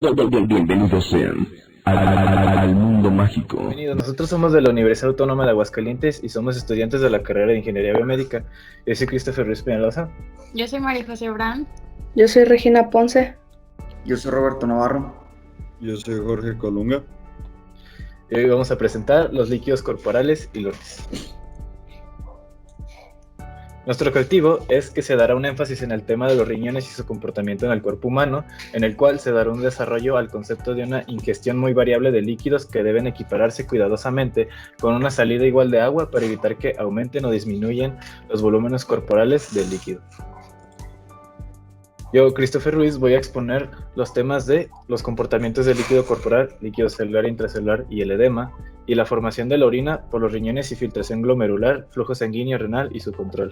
Bienvenidos sean al mundo mágico. Bienvenidos, nosotros somos de la Universidad Autónoma de Aguascalientes y somos estudiantes de la carrera de Ingeniería Biomédica. Yo soy Christopher Ruiz Peñalosa. Yo soy María José Brand. Yo soy Regina Ponce. Yo soy Roberto Navarro. Yo soy Jorge Colunga. Y hoy vamos a presentar los líquidos corporales y lotes. Nuestro objetivo es que se dará un énfasis en el tema de los riñones y su comportamiento en el cuerpo humano, en el cual se dará un desarrollo al concepto de una ingestión muy variable de líquidos que deben equipararse cuidadosamente con una salida igual de agua para evitar que aumenten o disminuyan los volúmenes corporales del líquido. Yo, Christopher Ruiz, voy a exponer los temas de los comportamientos del líquido corporal, líquido celular, intracelular y el edema, y la formación de la orina por los riñones y filtración glomerular, flujo sanguíneo renal y su control.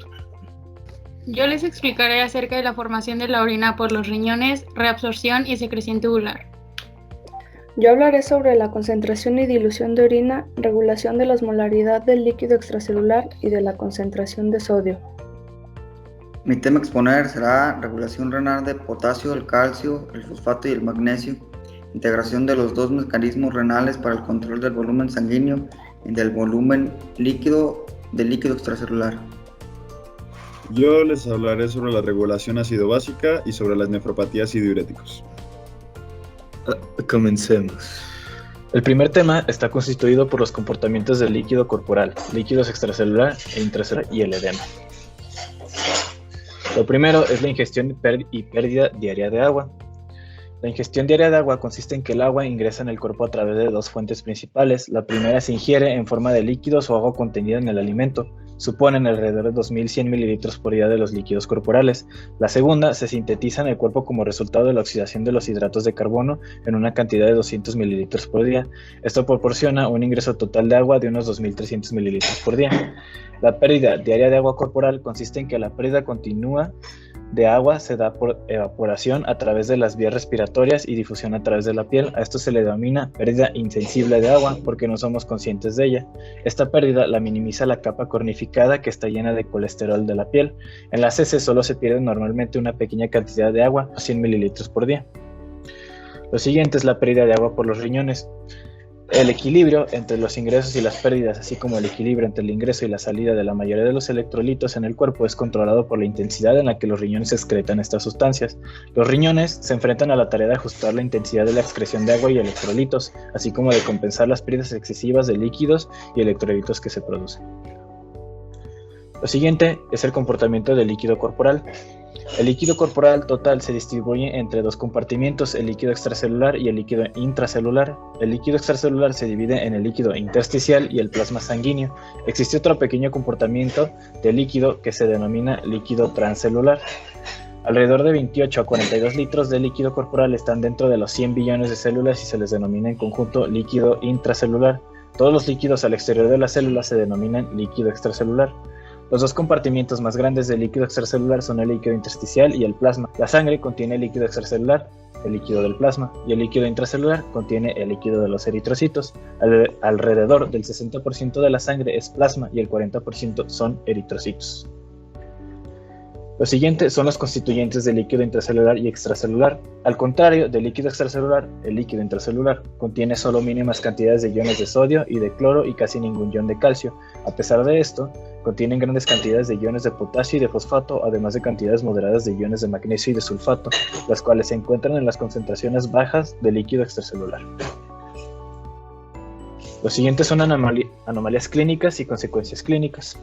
Yo les explicaré acerca de la formación de la orina por los riñones, reabsorción y secreción tubular. Yo hablaré sobre la concentración y dilución de orina, regulación de la osmolaridad del líquido extracelular y de la concentración de sodio. Mi tema a exponer será regulación renal de potasio, el calcio, el fosfato y el magnesio, integración de los dos mecanismos renales para el control del volumen sanguíneo y del volumen líquido del líquido extracelular. Yo les hablaré sobre la regulación ácido-básica y sobre las nefropatías y diuréticos. Comencemos. El primer tema está constituido por los comportamientos del líquido corporal, líquidos extracelular e intracelular y el edema. Lo primero es la ingestión y pérdida diaria de agua. La ingestión diaria de agua consiste en que el agua ingresa en el cuerpo a través de dos fuentes principales. La primera se ingiere en forma de líquidos o agua contenida en el alimento. Suponen alrededor de 2100 mililitros por día de los líquidos corporales. La segunda se sintetiza en el cuerpo como resultado de la oxidación de los hidratos de carbono en una cantidad de 200 mililitros por día. Esto proporciona un ingreso total de agua de unos 2300 mililitros por día. La pérdida diaria de agua corporal consiste en que la pérdida continua de agua se da por evaporación a través de las vías respiratorias y difusión a través de la piel. A esto se le denomina pérdida insensible de agua porque no somos conscientes de ella. Esta pérdida la minimiza la capa cornificada que está llena de colesterol de la piel. En las heces solo se pierde normalmente una pequeña cantidad de agua, 100 mililitros por día. Lo siguiente es la pérdida de agua por los riñones. El equilibrio entre los ingresos y las pérdidas, así como el equilibrio entre el ingreso y la salida de la mayoría de los electrolitos en el cuerpo es controlado por la intensidad en la que los riñones excretan estas sustancias. Los riñones se enfrentan a la tarea de ajustar la intensidad de la excreción de agua y electrolitos, así como de compensar las pérdidas excesivas de líquidos y electrolitos que se producen. Lo siguiente es el comportamiento del líquido corporal. El líquido corporal total se distribuye entre dos compartimientos, el líquido extracelular y el líquido intracelular. El líquido extracelular se divide en el líquido intersticial y el plasma sanguíneo. Existe otro pequeño comportamiento de líquido que se denomina líquido transcelular. Alrededor de 28 a 42 litros de líquido corporal están dentro de los 100 billones de células y se les denomina en conjunto líquido intracelular. Todos los líquidos al exterior de las células se denominan líquido extracelular. Los dos compartimientos más grandes del líquido extracelular son el líquido intersticial y el plasma. La sangre contiene el líquido extracelular, el líquido del plasma, y el líquido intracelular contiene el líquido de los eritrocitos. Alrededor del 60% de la sangre es plasma y el 40% son eritrocitos. Lo siguiente son los constituyentes del líquido intracelular y extracelular. Al contrario del líquido extracelular, el líquido intracelular contiene solo mínimas cantidades de iones de sodio y de cloro y casi ningún ion de calcio. A pesar de esto, contienen grandes cantidades de iones de potasio y de fosfato, además de cantidades moderadas de iones de magnesio y de sulfato, las cuales se encuentran en las concentraciones bajas del líquido extracelular. Los siguientes son anomalías clínicas y consecuencias clínicas.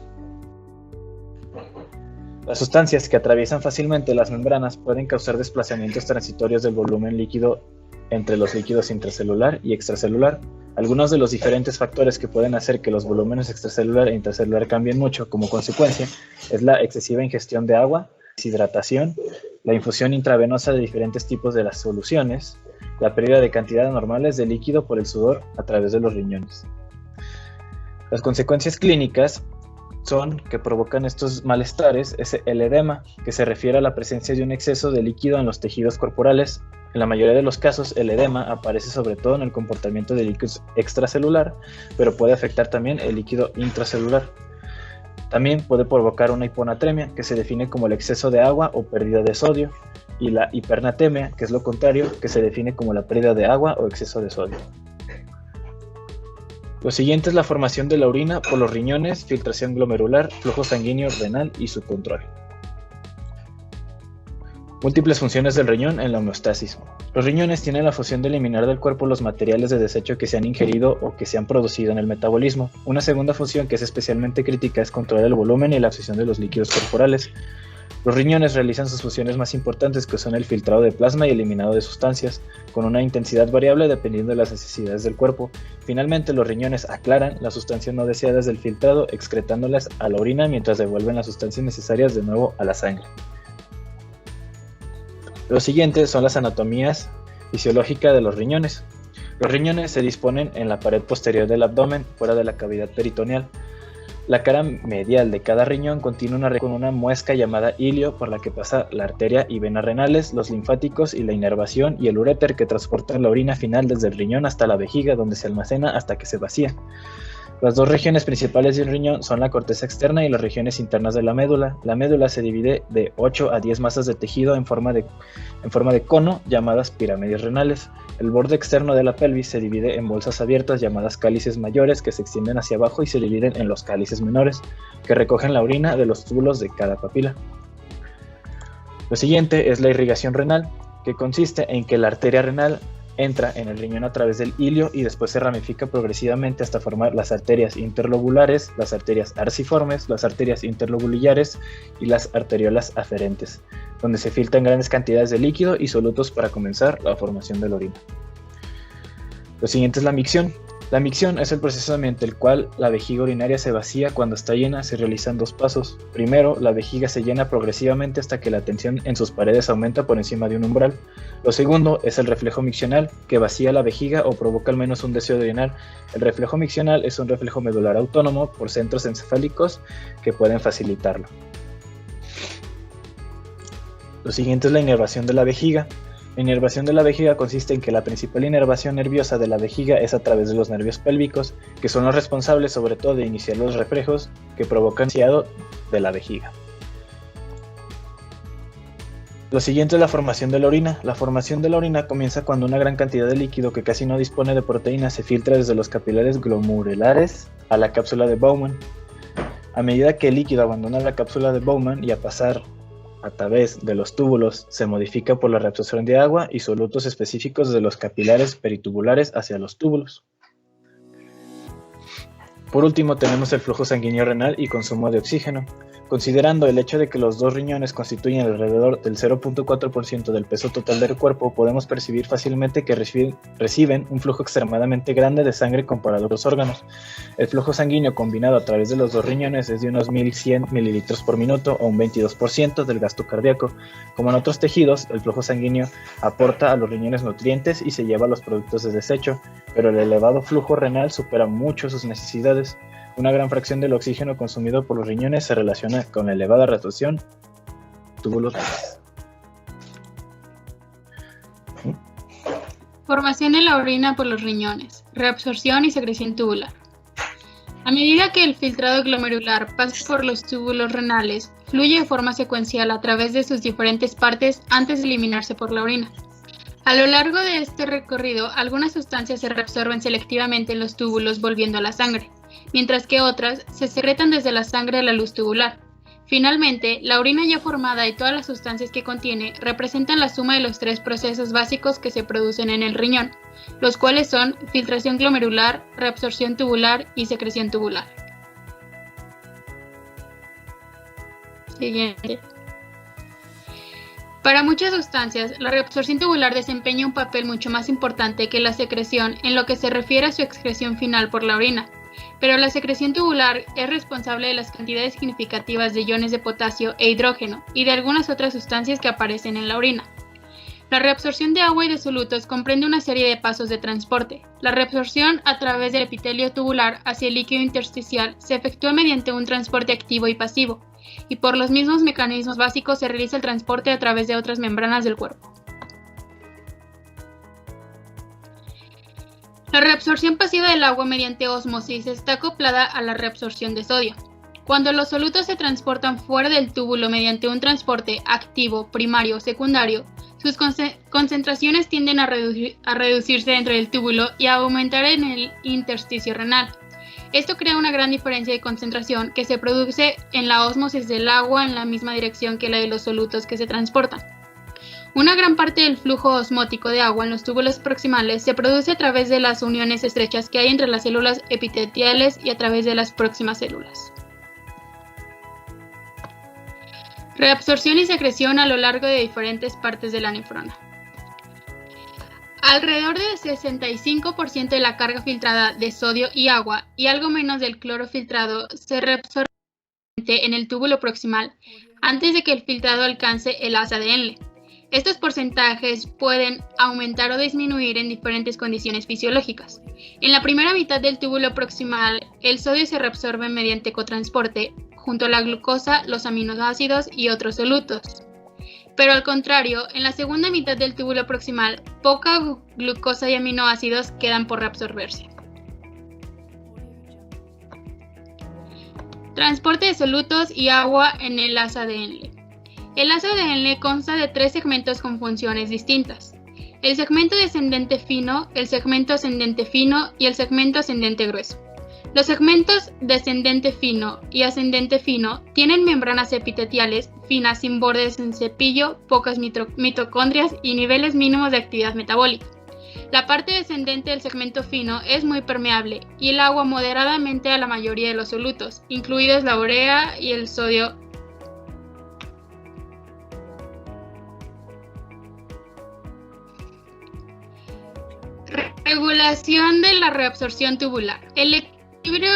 Las sustancias que atraviesan fácilmente las membranas pueden causar desplazamientos transitorios del volumen líquido entre los líquidos intracelular y extracelular. Algunos de los diferentes factores que pueden hacer que los volúmenes extracelular e intracelular cambien mucho como consecuencia es la excesiva ingestión de agua, deshidratación, la infusión intravenosa de diferentes tipos de las soluciones, la pérdida de cantidades normales de líquido por el sudor a través de los riñones. Las consecuencias clínicas son que provocan estos malestares es el edema, que se refiere a la presencia de un exceso de líquido en los tejidos corporales. En la mayoría de los casos, el edema aparece sobre todo en el comportamiento del líquido extracelular, pero puede afectar también el líquido intracelular. También puede provocar una hiponatremia, que se define como el exceso de agua o pérdida de sodio. y la hipernatremia, que es lo contrario, que se define como la pérdida de agua o exceso de sodio. Lo siguiente es la formación de la orina por los riñones, filtración glomerular, flujo sanguíneo renal y su control. Múltiples funciones del riñón en la homeostasis. Los riñones tienen la función de eliminar del cuerpo los materiales de desecho que se han ingerido o que se han producido en el metabolismo. Una segunda función que es especialmente crítica es controlar el volumen y la absorción de los líquidos corporales. Los riñones realizan sus funciones más importantes, que son el filtrado de plasma y eliminado de sustancias, con una intensidad variable dependiendo de las necesidades del cuerpo. Finalmente, los riñones aclaran las sustancias no deseadas del filtrado, excretándolas a la orina mientras devuelven las sustancias necesarias de nuevo a la sangre. Lo siguiente son las anatomías fisiológicas de los riñones. Los riñones se disponen en la pared posterior del abdomen, fuera de la cavidad peritoneal. La cara medial de cada riñón contiene una red con una muesca llamada ilio por la que pasa la arteria y venas renales, los linfáticos y la inervación y el uréter que transporta la orina final desde el riñón hasta la vejiga, donde se almacena hasta que se vacía. Las dos regiones principales de un riñón son la corteza externa y las regiones internas de la médula. La médula se divide de 8 a 10 masas de tejido en forma de cono, llamadas pirámides renales. El borde externo de la pelvis se divide en bolsas abiertas llamadas cálices mayores, que se extienden hacia abajo y se dividen en los cálices menores, que recogen la orina de los túbulos de cada papila. Lo siguiente es la irrigación renal, que consiste en que la arteria renal entra en el riñón a través del ilio y después se ramifica progresivamente hasta formar las arterias interlobulares, las arterias arciformes, las arterias interlobulares y las arteriolas aferentes, donde se filtran grandes cantidades de líquido y solutos para comenzar la formación de la orina. Lo siguiente es la micción. La micción es el proceso mediante el cual la vejiga urinaria se vacía. Cuando está llena se realizan dos pasos. Primero, la vejiga se llena progresivamente hasta que la tensión en sus paredes aumenta por encima de un umbral. Lo segundo es el reflejo miccional, que vacía la vejiga o provoca al menos un deseo de orinar. El reflejo miccional es un reflejo medular autónomo por centros encefálicos que pueden facilitarlo. Lo siguiente es la inervación de la vejiga. La inervación de la vejiga consiste en que la principal inervación nerviosa de la vejiga es a través de los nervios pélvicos, que son los responsables sobre todo de iniciar los reflejos que provocan vaciado de la vejiga. Lo siguiente es la formación de la orina. La formación de la orina comienza cuando una gran cantidad de líquido que casi no dispone de proteínas se filtra desde los capilares glomerulares a la cápsula de Bowman. A medida que el líquido abandona la cápsula de Bowman y a pasar a través de los túbulos se modifica por la reabsorción de agua y solutos específicos de los capilares peritubulares hacia los túbulos. Por último tenemos el flujo sanguíneo renal y consumo de oxígeno. Considerando el hecho de que los dos riñones constituyen alrededor del 0.4% del peso total del cuerpo, podemos percibir fácilmente que reciben un flujo extremadamente grande de sangre comparado a otros órganos. El flujo sanguíneo combinado a través de los dos riñones es de unos 1100 mililitros por minuto o un 22% del gasto cardíaco. Como en otros tejidos, el flujo sanguíneo aporta a los riñones nutrientes y se lleva los productos de desecho, pero el elevado flujo renal supera mucho sus necesidades. Una gran fracción del oxígeno consumido por los riñones se relaciona con la elevada reabsorción de túbulos renales. Formación de la orina por los riñones, reabsorción y secreción tubular. A medida que el filtrado glomerular pasa por los túbulos renales, fluye de forma secuencial a través de sus diferentes partes antes de eliminarse por la orina. A lo largo de este recorrido, algunas sustancias se reabsorben selectivamente en los túbulos volviendo a la sangre, mientras que otras se secretan desde la sangre a la luz tubular. Finalmente, la orina ya formada y todas las sustancias que contiene representan la suma de los tres procesos básicos que se producen en el riñón, los cuales son filtración glomerular, reabsorción tubular y secreción tubular. Siguiente. Para muchas sustancias, la reabsorción tubular desempeña un papel mucho más importante que la secreción en lo que se refiere a su excreción final por la orina, pero la secreción tubular es responsable de las cantidades significativas de iones de potasio e hidrógeno y de algunas otras sustancias que aparecen en la orina. La reabsorción de agua y de solutos comprende una serie de pasos de transporte. La reabsorción a través del epitelio tubular hacia el líquido intersticial se efectúa mediante un transporte activo y pasivo, y por los mismos mecanismos básicos se realiza el transporte a través de otras membranas del cuerpo. La reabsorción pasiva del agua mediante ósmosis está acoplada a la reabsorción de sodio. Cuando los solutos se transportan fuera del túbulo mediante un transporte activo, primario o secundario, sus concentraciones tienden a reducirse dentro del túbulo y a aumentar en el intersticio renal. Esto crea una gran diferencia de concentración que se produce en la ósmosis del agua en la misma dirección que la de los solutos que se transportan. Una gran parte del flujo osmótico de agua en los túbulos proximales se produce a través de las uniones estrechas que hay entre las células epiteliales y a través de las próximas células. Reabsorción y secreción a lo largo de diferentes partes de la nefrona. Alrededor del 65% de la carga filtrada de sodio y agua y algo menos del cloro filtrado se reabsorbe en el túbulo proximal antes de que el filtrado alcance el asa de Henle. Estos porcentajes pueden aumentar o disminuir en diferentes condiciones fisiológicas. En la primera mitad del túbulo proximal, el sodio se reabsorbe mediante cotransporte, junto a la glucosa, los aminoácidos y otros solutos. Pero al contrario, en la segunda mitad del túbulo proximal, poca glucosa y aminoácidos quedan por reabsorberse. Transporte de solutos y agua en el asa de Henle. El asa de Henle consta de 3 segmentos con funciones distintas: el segmento descendente fino, el segmento ascendente fino y el segmento ascendente grueso. Los segmentos descendente fino y ascendente fino tienen membranas epiteliales finas sin bordes en cepillo, pocas mitocondrias y niveles mínimos de actividad metabólica. La parte descendente del segmento fino es muy permeable y el agua moderadamente a la mayoría de los solutos, incluidos la urea y el sodio. Regulación de la reabsorción tubular. El equilibrio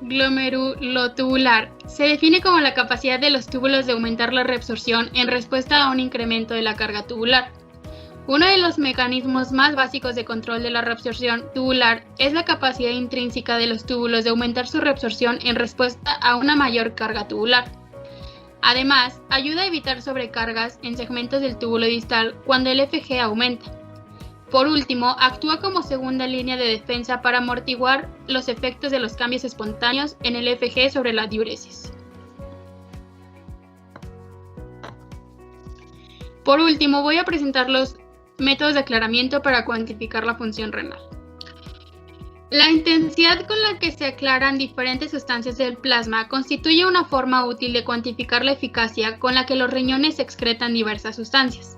glomerulotubular se define como la capacidad de los túbulos de aumentar la reabsorción en respuesta a un incremento de la carga tubular. Uno de los mecanismos más básicos de control de la reabsorción tubular es la capacidad intrínseca de los túbulos de aumentar su reabsorción en respuesta a una mayor carga tubular. Además, ayuda a evitar sobrecargas en segmentos del túbulo distal cuando el FG aumenta. Por último, actúa como segunda línea de defensa para amortiguar los efectos de los cambios espontáneos en el FG sobre la diuresis. Por último, voy a presentar los métodos de aclaramiento para cuantificar la función renal. La intensidad con la que se aclaran diferentes sustancias del plasma constituye una forma útil de cuantificar la eficacia con la que los riñones excretan diversas sustancias.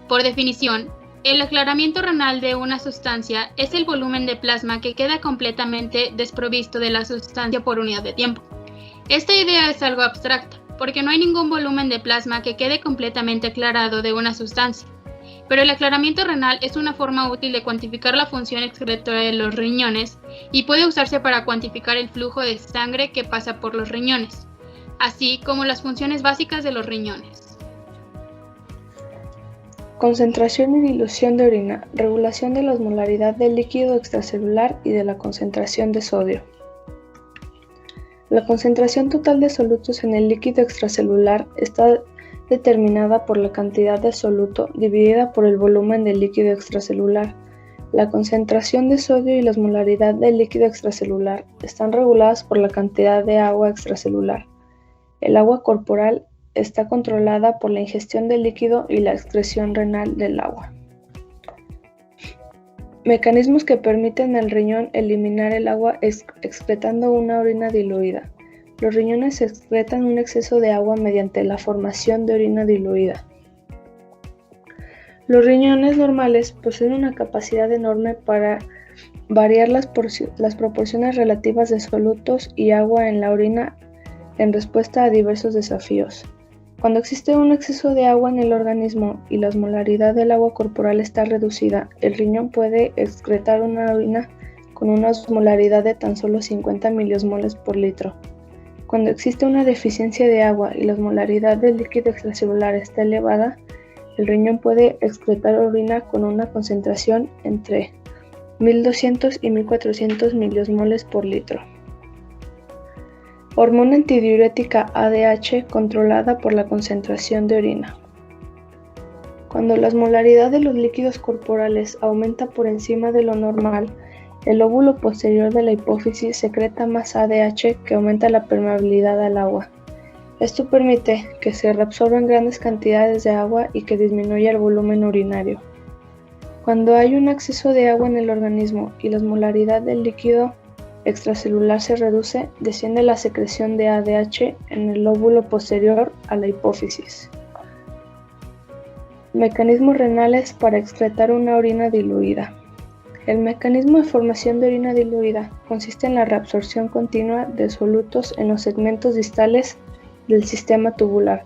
Por definición, el aclaramiento renal de una sustancia es el volumen de plasma que queda completamente desprovisto de la sustancia por unidad de tiempo. Esta idea es algo abstracta, porque no hay ningún volumen de plasma que quede completamente aclarado de una sustancia. Pero el aclaramiento renal es una forma útil de cuantificar la función excretora de los riñones y puede usarse para cuantificar el flujo de sangre que pasa por los riñones, así como las funciones básicas de los riñones. Concentración y dilución de orina, regulación de la osmolaridad del líquido extracelular y de la concentración de sodio. La concentración total de solutos en el líquido extracelular está determinada por la cantidad de soluto dividida por el volumen del líquido extracelular. La concentración de sodio y la osmolaridad del líquido extracelular están reguladas por la cantidad de agua extracelular. El agua corporal está controlada por la ingestión del líquido y la excreción renal del agua. Mecanismos que permiten al riñón eliminar el agua excretando una orina diluida. Los riñones excretan un exceso de agua mediante la formación de orina diluida. Los riñones normales poseen una capacidad enorme para variar las proporciones relativas de solutos y agua en la orina en respuesta a diversos desafíos. Cuando existe un exceso de agua en el organismo y la osmolaridad del agua corporal está reducida, el riñón puede excretar una orina con una osmolaridad de tan solo 50 miliosmoles por litro. Cuando existe una deficiencia de agua y la osmolaridad del líquido extracelular está elevada, el riñón puede excretar orina con una concentración entre 1200 y 1400 miliosmoles por litro. Hormona antidiurética ADH controlada por la concentración de orina. Cuando la osmolaridad de los líquidos corporales aumenta por encima de lo normal, El lóbulo posterior de la hipófisis secreta más ADH que aumenta la permeabilidad al agua. Esto permite que se reabsorban grandes cantidades de agua y que disminuya el volumen urinario. Cuando hay un exceso de agua en el organismo y la osmolaridad del líquido extracelular se reduce, desciende la secreción de ADH en el lóbulo posterior a la hipófisis. Mecanismos renales para excretar una orina diluida. El mecanismo de formación de orina diluida consiste en la reabsorción continua de solutos en los segmentos distales del sistema tubular,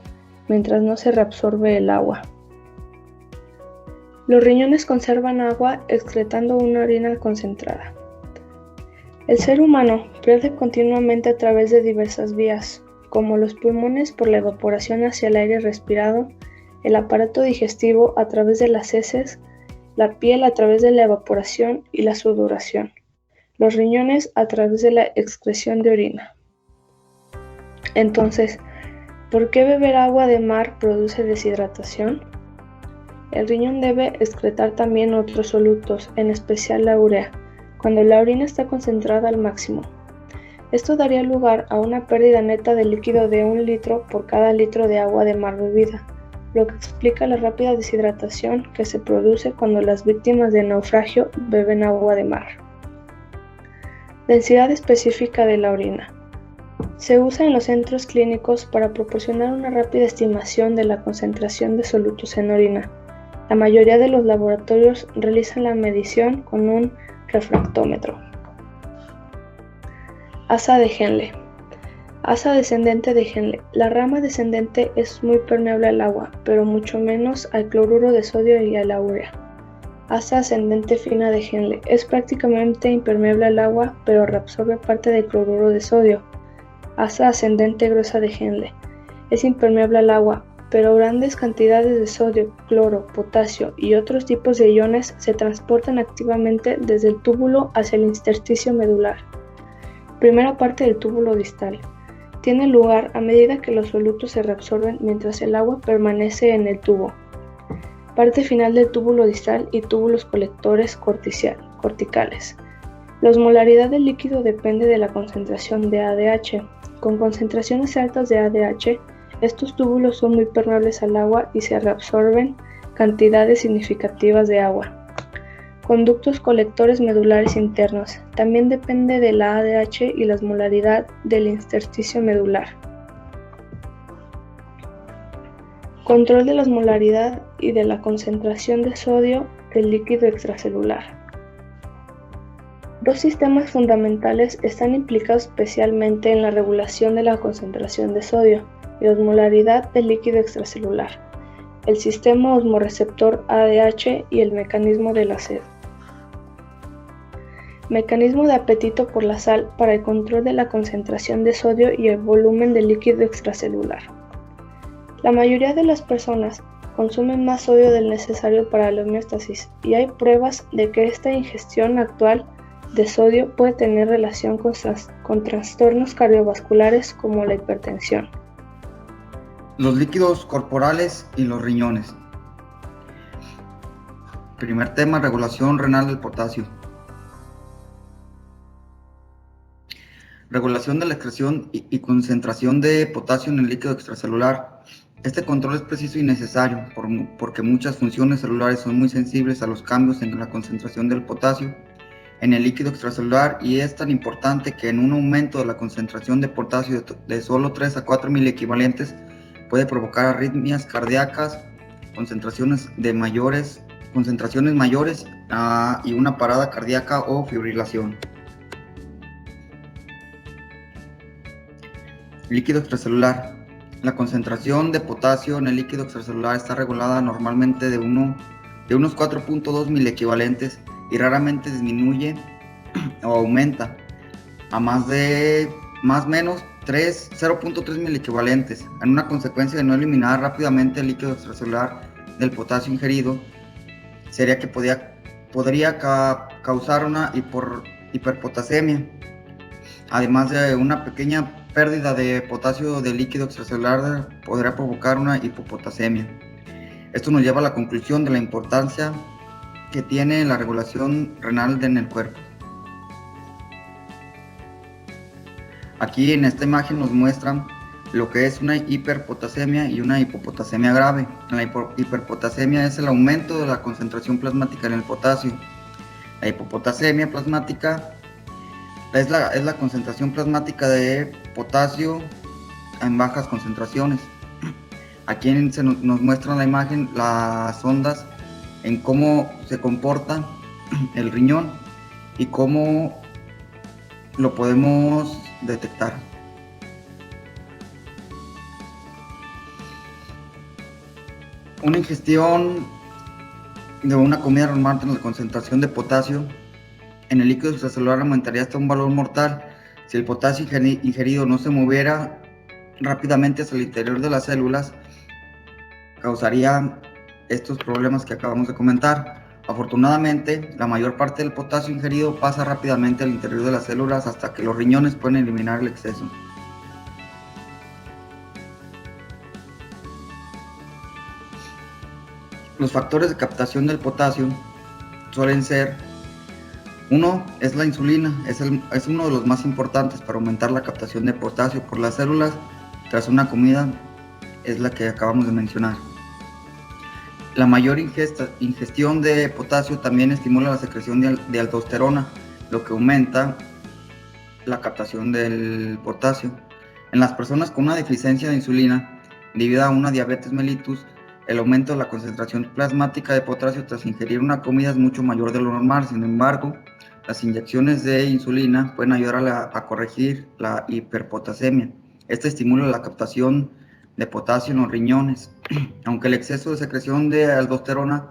mientras no se reabsorbe el agua. Los riñones conservan agua excretando una orina concentrada. El ser humano pierde continuamente a través de diversas vías, como los pulmones por la evaporación hacia el aire respirado, el aparato digestivo a través de las heces, la piel a través de la evaporación y la sudoración, los riñones a través de la excreción de orina. Entonces, ¿por qué beber agua de mar produce deshidratación? El riñón debe excretar también otros solutos, en especial la urea, cuando la orina está concentrada al máximo. Esto daría lugar a una pérdida neta de líquido de 1 litro por cada litro de agua de mar bebida, lo que explica la rápida deshidratación que se produce cuando las víctimas de naufragio beben agua de mar. Densidad específica de la orina. Se usa en los centros clínicos para proporcionar una rápida estimación de la concentración de solutos en orina. La mayoría de los laboratorios realizan la medición con un refractómetro. Asa de Henle. Asa descendente de Henle. La rama descendente es muy permeable al agua, pero mucho menos al cloruro de sodio y a la urea. Asa ascendente fina de Henle. Es prácticamente impermeable al agua, pero reabsorbe parte del cloruro de sodio. Asa ascendente gruesa de Henle. Es impermeable al agua, pero grandes cantidades de sodio, cloro, potasio y otros tipos de iones se transportan activamente desde el túbulo hacia el intersticio medular. Primera parte del túbulo distal. Tiene lugar a medida que los solutos se reabsorben mientras el agua permanece en el tubo. Parte final del túbulo distal y túbulos colectores corticales. La osmolaridad del líquido depende de la concentración de ADH. Con concentraciones altas de ADH, estos túbulos son muy permeables al agua y se reabsorben cantidades significativas de agua. Conductos colectores medulares internos. También depende de la ADH y la osmolaridad del intersticio medular. Control de la osmolaridad y de la concentración de sodio del líquido extracelular. Dos sistemas fundamentales están implicados especialmente en la regulación de la concentración de sodio y osmolaridad del líquido extracelular: el sistema osmorreceptor ADH y el mecanismo de la sed. Mecanismo de apetito por la sal para el control de la concentración de sodio y el volumen del líquido extracelular. La mayoría de las personas consumen más sodio del necesario para la homeostasis, y hay pruebas de que esta ingestión actual de sodio puede tener relación con trastornos cardiovasculares como la hipertensión. Los líquidos corporales y los riñones. Primer tema: regulación renal del potasio. Regulación de la excreción y concentración de potasio en el líquido extracelular. Este control es preciso y necesario porque muchas funciones celulares son muy sensibles a los cambios en la concentración del potasio en el líquido extracelular, y es tan importante que en un aumento de la concentración de potasio de solo 3 a 4 miliequivalentes puede provocar arritmias cardíacas, concentraciones mayores y una parada cardíaca o fibrilación. Líquido extracelular. La concentración de potasio en el líquido extracelular está regulada normalmente de unos 4.2 miliequivalentes y raramente disminuye o aumenta a más menos 0.3 miliequivalentes. En una consecuencia de no eliminar rápidamente el líquido extracelular del potasio ingerido, sería que podría causar una hiperpotasemia, además de una pequeña pérdida de potasio del líquido extracelular podría provocar una hipopotasemia. Esto nos lleva a la conclusión de la importancia que tiene la regulación renal en el cuerpo. Aquí en esta imagen nos muestran lo que es una hiperpotasemia y una hipopotasemia grave. La hiperpotasemia es el aumento de la concentración plasmática en el potasio. La hipopotasemia plasmática es la concentración plasmática de potasio en bajas concentraciones. Aquí nos muestra la imagen las ondas en cómo se comporta el riñón y cómo lo podemos detectar. Una ingestión de una comida normal con la concentración de potasio en el líquido extracelular aumentaría hasta un valor mortal. Si el potasio ingerido no se moviera rápidamente hacia el interior de las células, causaría estos problemas que acabamos de comentar. Afortunadamente, la mayor parte del potasio ingerido pasa rápidamente al interior de las células hasta que los riñones pueden eliminar el exceso. Los factores de captación del potasio suelen ser: uno es la insulina, es uno de los más importantes para aumentar la captación de potasio por las células tras una comida, es la que acabamos de mencionar. La mayor ingestión de potasio también estimula la secreción de aldosterona, lo que aumenta la captación del potasio. En las personas con una deficiencia de insulina, debido a una diabetes mellitus, el aumento de la concentración plasmática de potasio tras ingerir una comida es mucho mayor de lo normal. Sin embargo, las inyecciones de insulina pueden ayudar a corregir la hiperpotasemia. Esta estimula la captación de potasio en los riñones, aunque el exceso de secreción de aldosterona,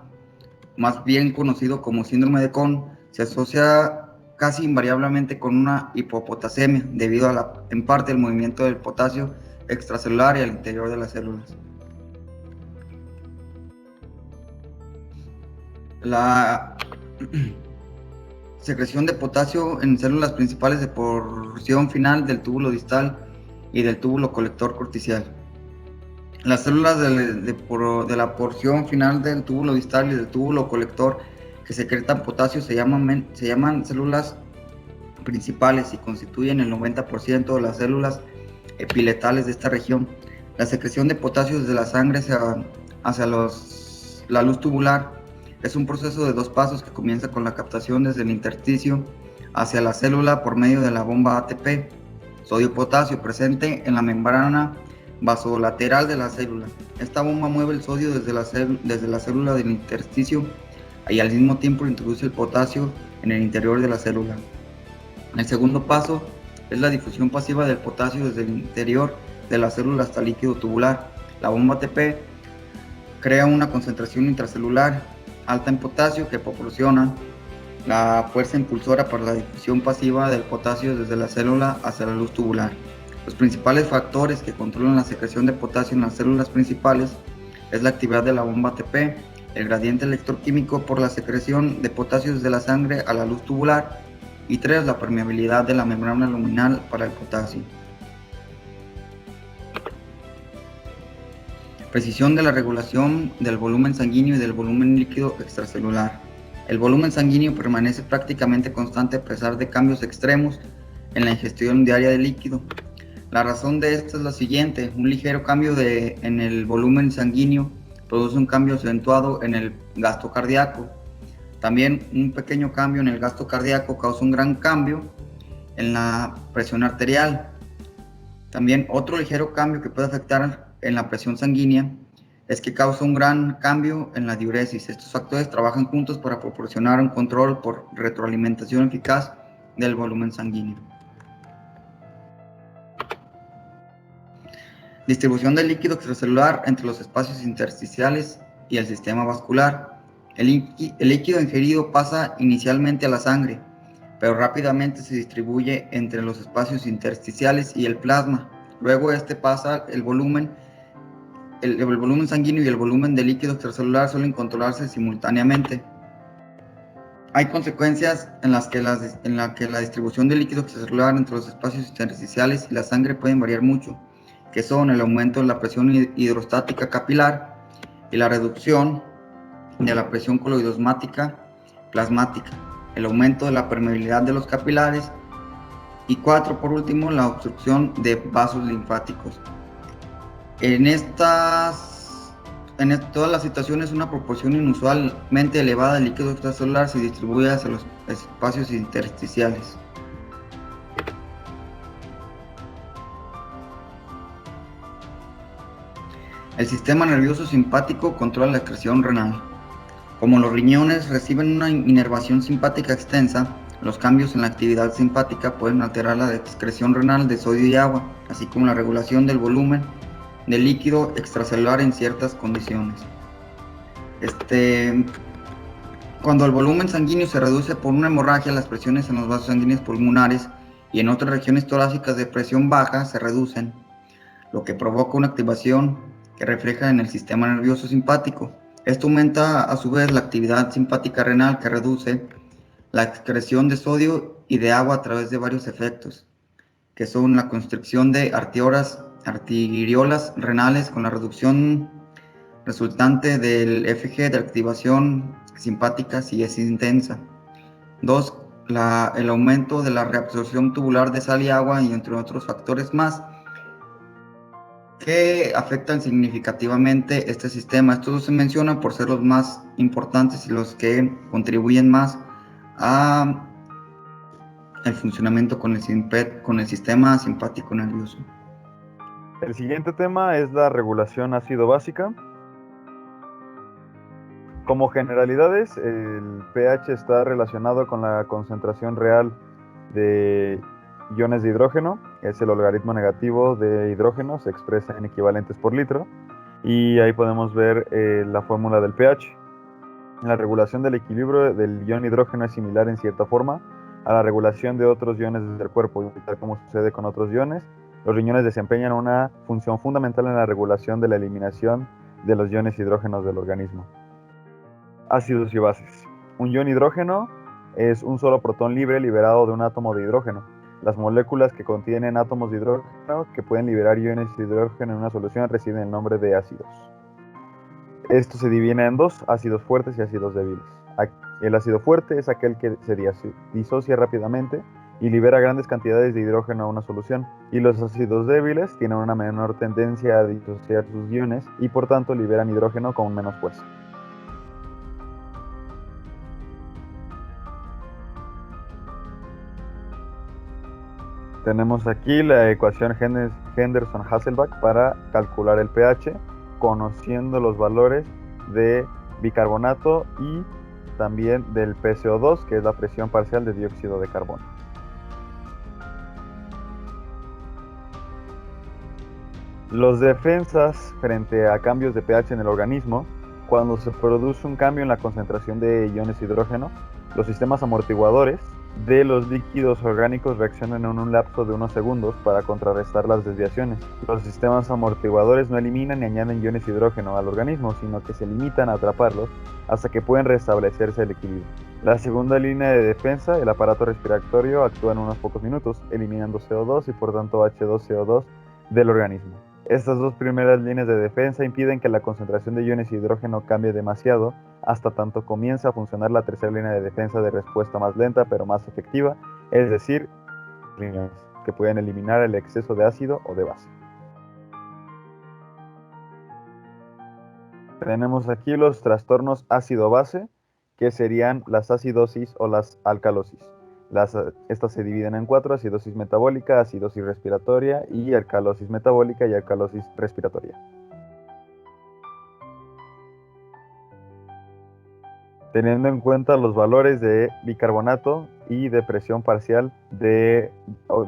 más bien conocido como síndrome de Cohn, se asocia casi invariablemente con una hipopotasemia, debido en parte al movimiento del potasio extracelular y al interior de las células. La secreción de potasio en células principales de porción final del túbulo distal y del túbulo colector corticial. Las células de la porción final del túbulo distal y del túbulo colector que secretan potasio se llaman células principales y constituyen el 90% de las células epiletales de esta región. La secreción de potasio desde la sangre hacia la luz tubular es un proceso de dos pasos que comienza con la captación desde el intersticio hacia la célula por medio de la bomba ATP, sodio-potasio, presente en la membrana vasolateral de la célula. Esta bomba mueve el sodio desde la célula del intersticio y al mismo tiempo introduce el potasio en el interior de la célula. El segundo paso es la difusión pasiva del potasio desde el interior de la célula hasta el líquido tubular. La bomba ATP crea una concentración intracelular alta en potasio que proporciona la fuerza impulsora para la difusión pasiva del potasio desde la célula hacia la luz tubular. Los principales factores que controlan la secreción de potasio en las células principales es la actividad de la bomba ATP, el gradiente electroquímico por la secreción de potasio desde la sangre a la luz tubular, y 3, la permeabilidad de la membrana luminal para el potasio. Precisión de la regulación del volumen sanguíneo y del volumen líquido extracelular. El volumen sanguíneo permanece prácticamente constante a pesar de cambios extremos en la ingestión diaria de líquido. La razón de esto es la siguiente: un ligero cambio en el volumen sanguíneo produce un cambio acentuado en el gasto cardíaco. También un pequeño cambio en el gasto cardíaco causa un gran cambio en la presión arterial. También otro ligero cambio que puede afectar en la presión sanguínea es que causa un gran cambio en la diuresis. Estos factores trabajan juntos para proporcionar un control por retroalimentación eficaz del volumen sanguíneo. Distribución del líquido extracelular entre los espacios intersticiales y el sistema vascular. El líquido ingerido pasa inicialmente a la sangre, pero rápidamente se distribuye entre los espacios intersticiales y el plasma. Luego pasa el volumen sanguíneo y el volumen de líquido extracelular suelen controlarse simultáneamente. Hay consecuencias en las que la distribución del líquido extracelular entre los espacios intersticiales y la sangre pueden variar mucho, que son el aumento de la presión hidrostática capilar y la reducción de la presión coloidosmática plasmática, el aumento de la permeabilidad de los capilares Y 4, por último, la obstrucción de vasos linfáticos. Todas las situaciones, una proporción inusualmente elevada de líquido extracelular se distribuye hacia los espacios intersticiales. El sistema nervioso simpático controla la excreción renal. Como los riñones reciben una inervación simpática extensa, los cambios en la actividad simpática pueden alterar la excreción renal de sodio y agua, así como la regulación del volumen de líquido extracelular en ciertas condiciones. Cuando el volumen sanguíneo se reduce por una hemorragia, las presiones en los vasos sanguíneos pulmonares y en otras regiones torácicas de presión baja se reducen, lo que provoca una activación que refleja en el sistema nervioso simpático. Esto aumenta a su vez la actividad simpática renal, que reduce la excreción de sodio y de agua a través de varios efectos, que son la constricción de arteriolas renales con la reducción resultante del FG de activación simpática si es intensa. 2. El aumento de la reabsorción tubular de sal y agua, y entre otros factores más que afectan significativamente este sistema. Estos se mencionan por ser los más importantes y los que contribuyen más a el funcionamiento con el sistema simpático nervioso. El siguiente tema es la regulación ácido-básica. Como generalidades, el pH está relacionado con la concentración real de iones de hidrógeno. Es el logaritmo negativo de hidrógeno, se expresa en equivalentes por litro, y ahí podemos ver la fórmula del pH. La regulación del equilibrio del ion hidrógeno es similar en cierta forma a la regulación de otros iones del cuerpo. Tal como sucede con otros iones, los riñones desempeñan una función fundamental en la regulación de la eliminación de los iones hidrógenos del organismo. Ácidos y bases. Un ion hidrógeno es un solo protón libre liberado de un átomo de hidrógeno. Las moléculas que contienen átomos de hidrógeno que pueden liberar iones de hidrógeno en una solución reciben el nombre de ácidos. Esto se divide en dos: ácidos fuertes y ácidos débiles. El ácido fuerte es aquel que se disocia rápidamente y libera grandes cantidades de hidrógeno a una solución, y los ácidos débiles tienen una menor tendencia a disociar sus iones y por tanto liberan hidrógeno con menos fuerza. Tenemos aquí la ecuación Henderson-Hasselbalch para calcular el pH, conociendo los valores de bicarbonato y también del PCO2, que es la presión parcial de dióxido de carbono. Los defensas frente a cambios de pH en el organismo: cuando se produce un cambio en la concentración de iones de hidrógeno, los sistemas amortiguadores de los líquidos orgánicos reaccionan en un lapso de unos segundos para contrarrestar las desviaciones. Los sistemas amortiguadores no eliminan ni añaden iones de hidrógeno al organismo, sino que se limitan a atraparlos hasta que pueden restablecerse el equilibrio. La segunda línea de defensa, el aparato respiratorio, actúa en unos pocos minutos, eliminando CO2 y por tanto H2CO2 del organismo. Estas dos primeras líneas de defensa impiden que la concentración de iones de hidrógeno cambie demasiado, hasta tanto comienza a funcionar la tercera línea de defensa de respuesta más lenta pero más efectiva, es decir, riñones, que pueden eliminar el exceso de ácido o de base. Tenemos aquí los trastornos ácido-base, que serían las acidosis o las alcalosis. Estas se dividen en 4: acidosis metabólica, acidosis respiratoria y alcalosis metabólica y alcalosis respiratoria. Teniendo en cuenta los valores de bicarbonato y de presión parcial de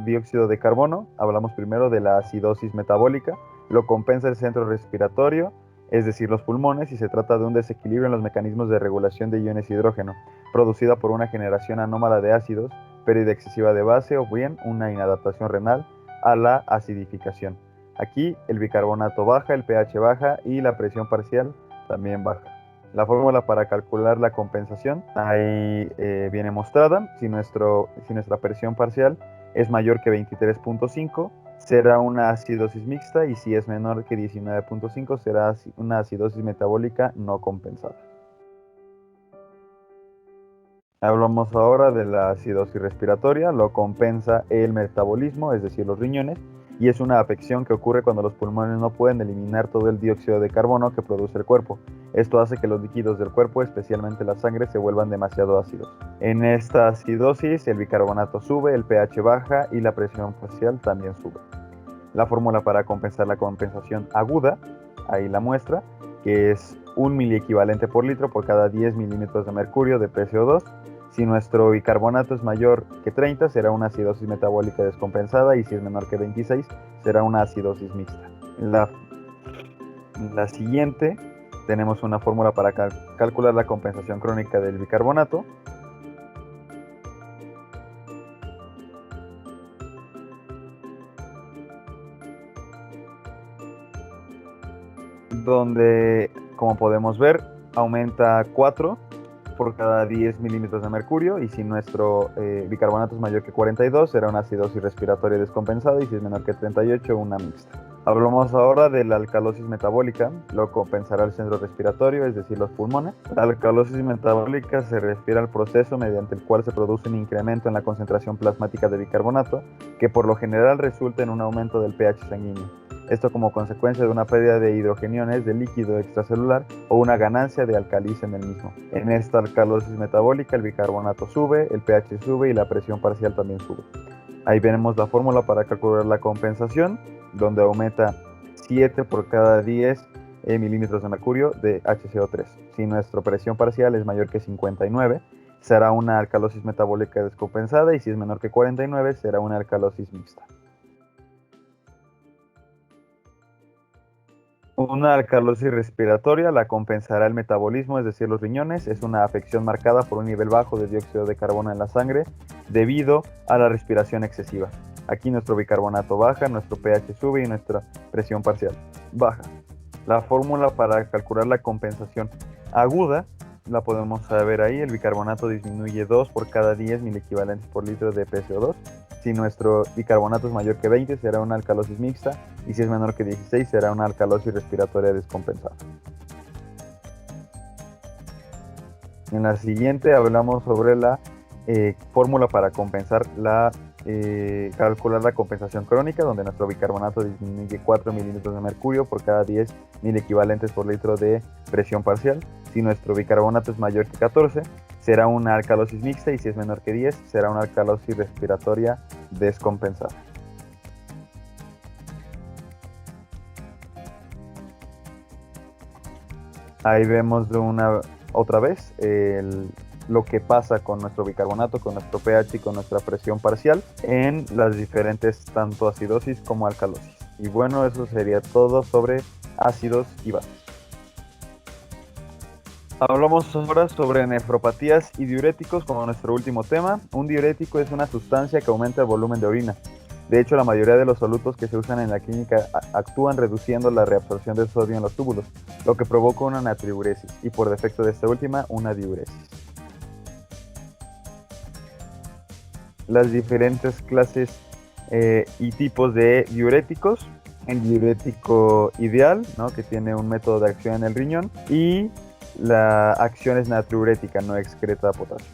dióxido de carbono, hablamos primero de la acidosis metabólica. Lo compensa el centro respiratorio, es decir, los pulmones, y se trata de un desequilibrio en los mecanismos de regulación de iones de hidrógeno, producida por una generación anómala de ácidos, pérdida excesiva de base o bien una inadaptación renal a la acidificación. Aquí el bicarbonato baja, el pH baja y la presión parcial también baja. La fórmula para calcular la compensación ahí viene mostrada. Si nuestra presión parcial es mayor que 23.5, será una acidosis mixta, y si es menor que 19.5 será una acidosis metabólica no compensada. Hablamos ahora de la acidosis respiratoria, lo compensa el metabolismo, es decir, los riñones, y es una afección que ocurre cuando los pulmones no pueden eliminar todo el dióxido de carbono que produce el cuerpo. Esto hace que los líquidos del cuerpo, especialmente la sangre, se vuelvan demasiado ácidos. En esta acidosis, el bicarbonato sube, el pH baja y la presión facial también sube. La fórmula para compensar la compensación aguda, ahí la muestra, que es 1 miliequivalente por litro por cada 10 milímetros de mercurio de PCO2. Si nuestro bicarbonato es mayor que 30, será una acidosis metabólica descompensada, y si es menor que 26, será una acidosis mixta. En la siguiente tenemos una fórmula para calcular la compensación crónica del bicarbonato. Donde, como podemos ver, aumenta 4 por cada 10 milímetros de mercurio, y si nuestro bicarbonato es mayor que 42, será una acidosis respiratoria descompensada, y si es menor que 38, una mixta. Hablamos ahora de la alcalosis metabólica, lo compensará el centro respiratorio, es decir, los pulmones. La alcalosis metabólica se refiere al proceso mediante el cual se produce un incremento en la concentración plasmática de bicarbonato, que por lo general resulta en un aumento del pH sanguíneo. Esto como consecuencia de una pérdida de hidrogeniones del líquido extracelular o una ganancia de alcalice en el mismo. En esta alcalosis metabólica el bicarbonato sube, el pH sube y la presión parcial también sube. Ahí veremos la fórmula para calcular la compensación, donde aumenta 7 por cada 10 milímetros de mercurio de HCO3. Si nuestra presión parcial es mayor que 59, será una alcalosis metabólica descompensada, y si es menor que 49, será una alcalosis mixta. Una alcalosis respiratoria la compensará el metabolismo, es decir, los riñones. Es una afección marcada por un nivel bajo de dióxido de carbono en la sangre debido a la respiración excesiva. Aquí nuestro bicarbonato baja, nuestro pH sube y nuestra presión parcial baja. La fórmula para calcular la compensación aguda la podemos ver ahí. El bicarbonato disminuye 2 por cada 10 miliequivalentes por litro de PCO2. Si nuestro bicarbonato es mayor que 20, será una alcalosis mixta, y si es menor que 16, será una alcalosis respiratoria descompensada. En la siguiente hablamos sobre la fórmula para compensar calcular la compensación crónica, donde nuestro bicarbonato disminuye 4 milímetros de mercurio por cada 10 miliequivalentes por litro de presión parcial. Si nuestro bicarbonato es mayor que 14, será una alcalosis mixta, y si es menor que 10, será una alcalosis respiratoria descompensada. Ahí vemos otra vez lo que pasa con nuestro bicarbonato, con nuestro pH y con nuestra presión parcial en las diferentes tanto acidosis como alcalosis. Y bueno, eso sería todo sobre ácidos y bases. Hablamos ahora sobre nefropatías y diuréticos como nuestro último tema. Un diurético es una sustancia que aumenta el volumen de orina. De hecho, la mayoría de los solutos que se usan en la clínica actúan reduciendo la reabsorción de sodio en los túbulos, lo que provoca una natriuresis, y por defecto de esta última, una diuresis. Las diferentes clases y tipos de diuréticos: el diurético ideal, ¿no?, que tiene un método de acción en el riñón, y la acción es natriurética, no excreta potasio.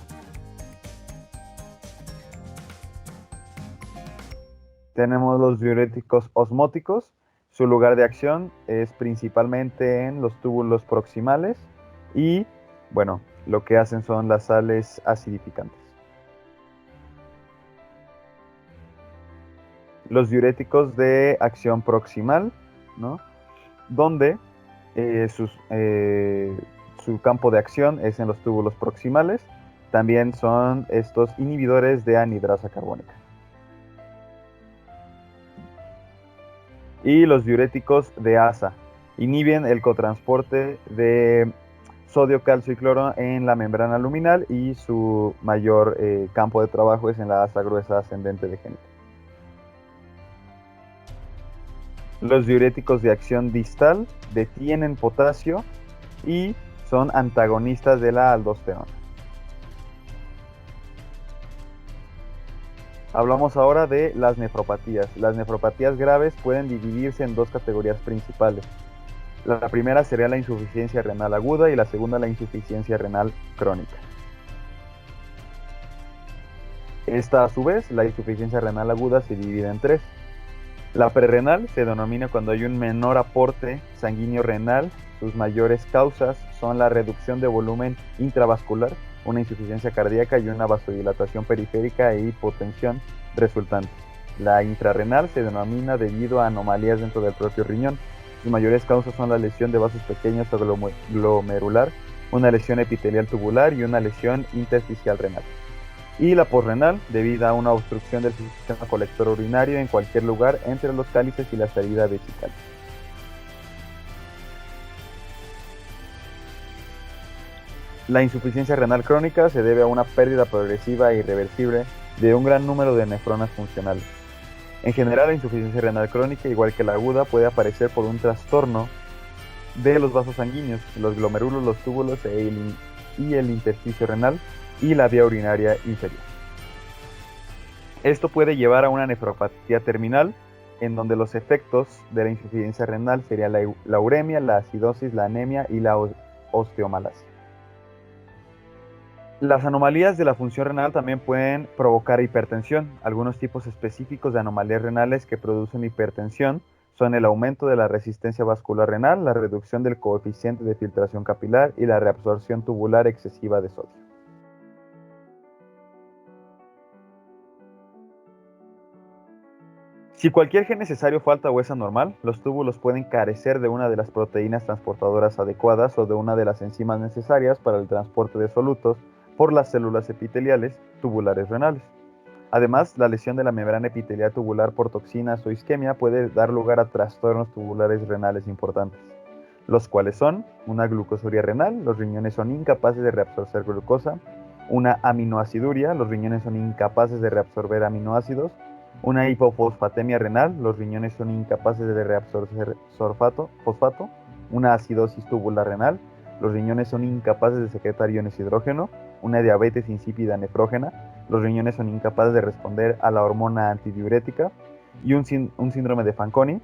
Tenemos los diuréticos osmóticos. Su lugar de acción es principalmente en los túbulos proximales, y bueno, lo que hacen son las sales acidificantes. Los diuréticos de acción proximal, ¿no?, donde su campo de acción es en los túbulos proximales, también son estos inhibidores de anhidrasa carbónica. Y los diuréticos de asa inhiben el cotransporte de sodio, calcio y cloro en la membrana luminal, y su mayor campo de trabajo es en la asa gruesa ascendente de Henle. Los diuréticos de acción distal detienen potasio y son antagonistas de la aldosterona. Hablamos ahora de las nefropatías. Las nefropatías graves pueden dividirse en dos categorías principales. La primera sería la insuficiencia renal aguda, y la segunda la insuficiencia renal crónica. Esta, a su vez, la insuficiencia renal aguda, se divide en tres. La prerrenal se denomina cuando hay un menor aporte sanguíneo renal. Sus mayores causas son la reducción de volumen intravascular, una insuficiencia cardíaca y una vasodilatación periférica e hipotensión resultante. La intrarrenal se denomina debido a anomalías dentro del propio riñón. Sus mayores causas son la lesión de vasos pequeños o glomerular, una lesión epitelial tubular y una lesión intersticial renal. Y la posrenal, debido a una obstrucción del sistema colector urinario en cualquier lugar entre los cálices y la salida vesical. La insuficiencia renal crónica se debe a una pérdida progresiva e irreversible de un gran número de nefronas funcionales. En general, la insuficiencia renal crónica, igual que la aguda, puede aparecer por un trastorno de los vasos sanguíneos, los glomérulos, los túbulos y el intersticio renal y la vía urinaria inferior. Esto puede llevar a una nefropatía terminal, en donde los efectos de la insuficiencia renal serían la uremia, la acidosis, la anemia y la osteomalacia. Las anomalías de la función renal también pueden provocar hipertensión. Algunos tipos específicos de anomalías renales que producen hipertensión son el aumento de la resistencia vascular renal, la reducción del coeficiente de filtración capilar y la reabsorción tubular excesiva de sodio. Si cualquier gen necesario falta o es anormal, los túbulos pueden carecer de una de las proteínas transportadoras adecuadas o de una de las enzimas necesarias para el transporte de solutos por las células epiteliales tubulares renales. Además, la lesión de la membrana epitelial tubular por toxinas o isquemia puede dar lugar a trastornos tubulares renales importantes, los cuales son una glucosuria renal, los riñones son incapaces de reabsorber glucosa, una aminoaciduria, los riñones son incapaces de reabsorber aminoácidos, una hipofosfatemia renal, los riñones son incapaces de reabsorber fosfato, una acidosis tubular renal, los riñones son incapaces de secretar iones de hidrógeno, una diabetes insípida nefrógena, los riñones son incapaces de responder a la hormona antidiurética, y un síndrome de Fanconi,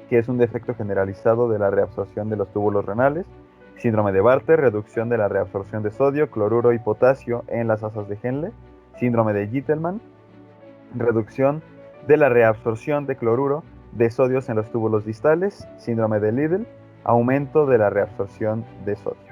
que es un defecto generalizado de la reabsorción de los túbulos renales, síndrome de Bartter, reducción de la reabsorción de sodio, cloruro y potasio en las asas de Henle, síndrome de Gitelman, reducción de la reabsorción de cloruro de sodio en los túbulos distales, síndrome de Liddle, aumento de la reabsorción de sodio.